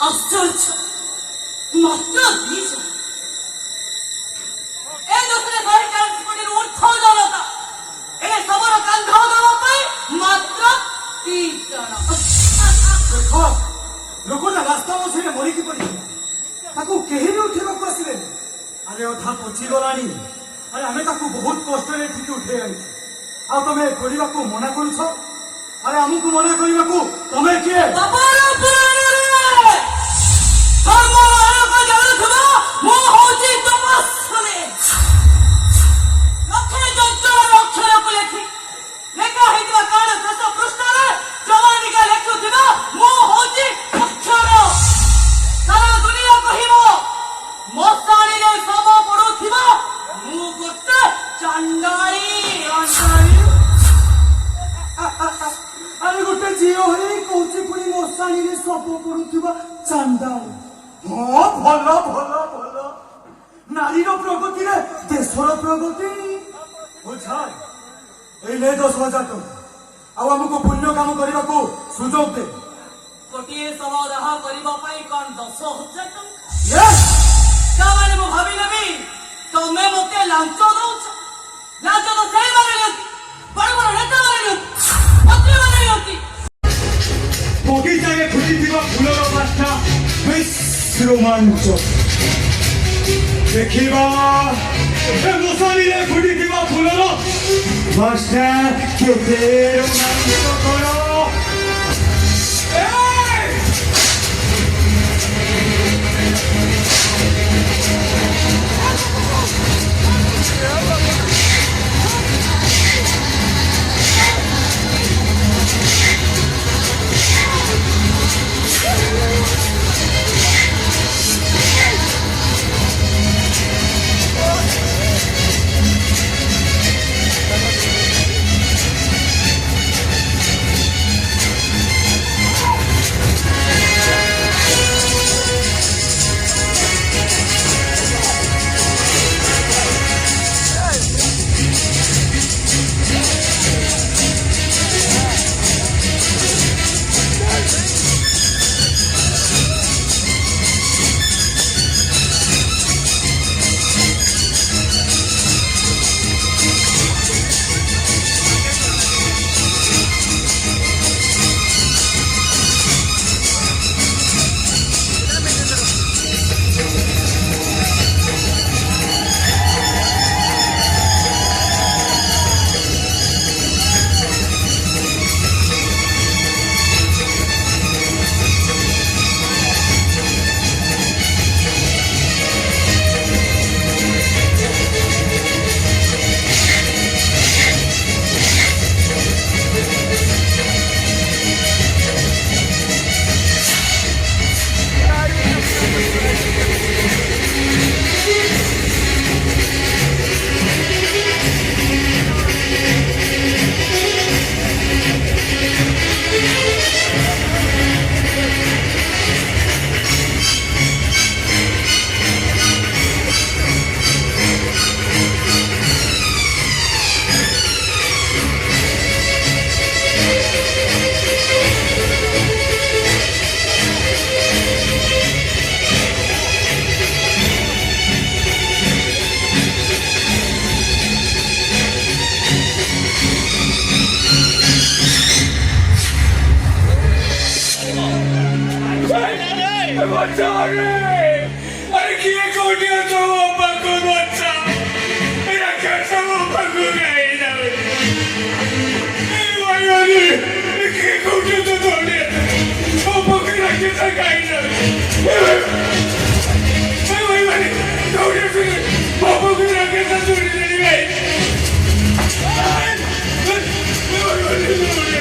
आश्चर्य मात्र 2 জন এই দোকানে 140 কোটির ঊর্ধ্ব জনতা এই সবর কান্ধ দেওয়া ପାଇଁ ମାତ୍ର 3 জন ଦେଖ ଲୋକଟା ରାସ୍ତା ମଝିରେ ମରିକି ପଡ଼ିଥିଲା ତାକୁ କେହି ବି ଉଠେଇବାକୁ ଆସିଲେନି। ଆରେ ଅଧା ପଚିଗଲାଣି। ଆରେ ଆମେ ତାକୁ ବହୁତ କଷ୍ଟରେ ଏଠିକି ଉଠେଇ ଆଣିଛୁ ଆଉ ତମେ କରିବାକୁ ମନା କରୁଛ। ଆରେ ଆମକୁ ମନା କରିବାକୁ ତମେ କିଏ? ଆରେ ଗୋଟେ ଝିଅ ହେଇ କହୁଛି ପୁଣି ମଶାଣିରେ ଶବ ପଡୁଥିବା ଚାଣ୍ଡାଳ। ହଁ ଭଲ ଭଲ ଭଲ। ନାରୀର ପ୍ରଗତିରେ ଦେଶର ପ୍ରଗତି। ବୁଝାଏ ଏଇ ନେ 10,000 ଟଙ୍କା ଆଉ ଆମକୁ ପୁଣ୍ୟ କାମ କରିବାକୁ ସୁଯୋଗ ଦେ। ଗୋଟିଏ ଶବ ଦାହ କରିବା ପାଇଁ କଣ 10,000 ଟଙ୍କା? Yes! ତାମାନେ ମୁଁ ଭାବି ନେବି ତମେ ମୋତେ ଲାଞ୍ଚ ଦଉଛ। ଲାଞ୍ଚ ତ ସେଇମାନେ ନିଅନ୍ତି, ବଡ଼ ବଡ଼ ନେତାମାନେ ନିଅନ୍ତି, ମନ୍ତ୍ରୀମାନେ ନିଅନ୍ତି। ବଗିଚାରେ ଫୁଟିଥିବା ଫୁଲର ବାସ୍ନା ବେଶ୍ ରୋମାଞ୍ଚ। ଦେଖିବା ଏ ମଶାଣିରେ ଫୁଟିଥିବା ଫୁଲର ବାସ୍ନା କେତେ ରୋମାଞ୍ଚକର। अरे किए कोटिया तो बाको बच्चा मेरा कैसा वो बाको गई ना वही वाली किए कोटिया तो थोड़ी वो बाको रखे था गई ना वही वाली थोड़ी सी वो बाको रखे था थोड़ी नहीं गई वही वाली थोड़ी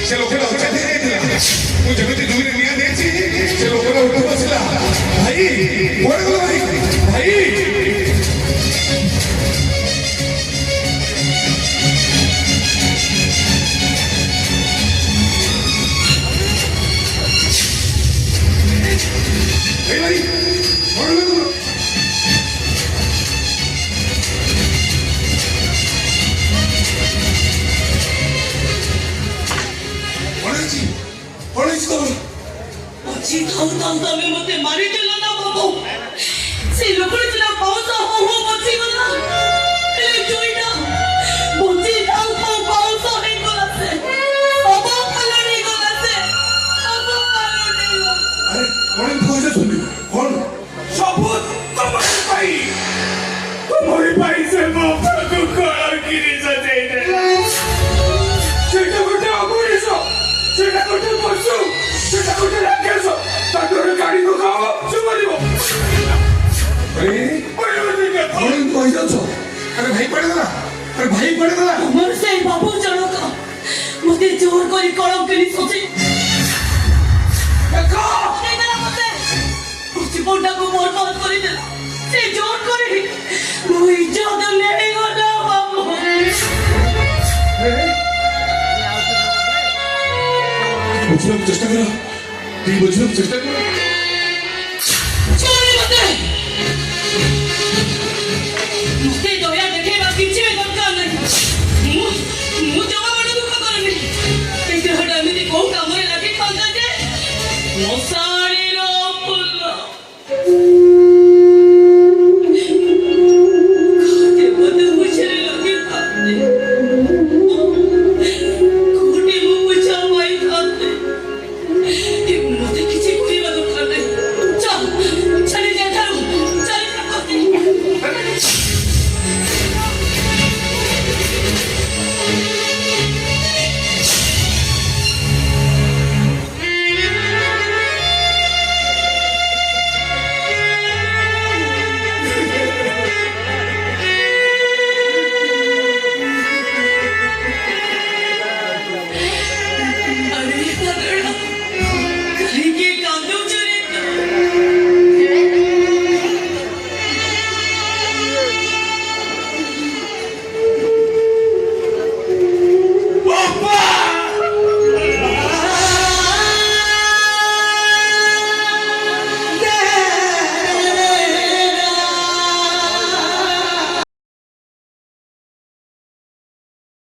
ସେ ଲୋକଟା ହତ୍ୟା ହେଇଯାଇଥିଲା ମୁଁ ଯେମିତି ଦୁଇରେ ନିଆଁ ଦେଇଛି ସେ ଲୋକଟା ଉଠି ବସିଲା ଭାଇ କୁଆଡ଼େ ଗଲ ଭାଇ ଭାଇ Hey, buddy! What are you doing? What is it? ଅଛି ଥାଉ ଥାଉ ତମେ ମତେ ମାରିଦେଲ ନା ବାବୁ ସେ ଲୋକଟି ସିନା ପାଉଁଶ ହଉ ହଉ ବଞ୍ଚିଗଲା ହେଲେ ଜୁଇଟା ବଞ୍ଚି ଥାଉ ଥାଉ ପାଉଁଶ ହେଇଗଲା ସେ ସବୁ ପାଲଟିଗଲା ସେ ସବୁ ପାଲଟିଗଲା अरे कौन खोजे सुनी कौन सबूत तुम्हारी भाई से बापा को कॉल गिरी सजे दे सेटा कोटे अगुरिसो सेटा कोटे पशु सेटा कोटे राकेशो ताकर गाड़ी को खाओ सुमरिबो अरे कौन खोजे छो अरे भाई पड़े गला আমার সেই বাবু জনক মতে জোর করে কলম কিনি সচি देखो দেনা মতে জীবনটাকে বরবাদ করে দিল সে জোর করে মুই ইজ্জত নেই গলা বাবু বুঝলাম চেষ্টা করো তুই বুঝলাম চেষ্টা করো চলে মতে মতে দয়া দেখেবা কিছু দরকার নাই মু জমা বড় দুঃখ করেনি এই দেহটা এমনি কোউ কামরে লাগি থাকা যে মশা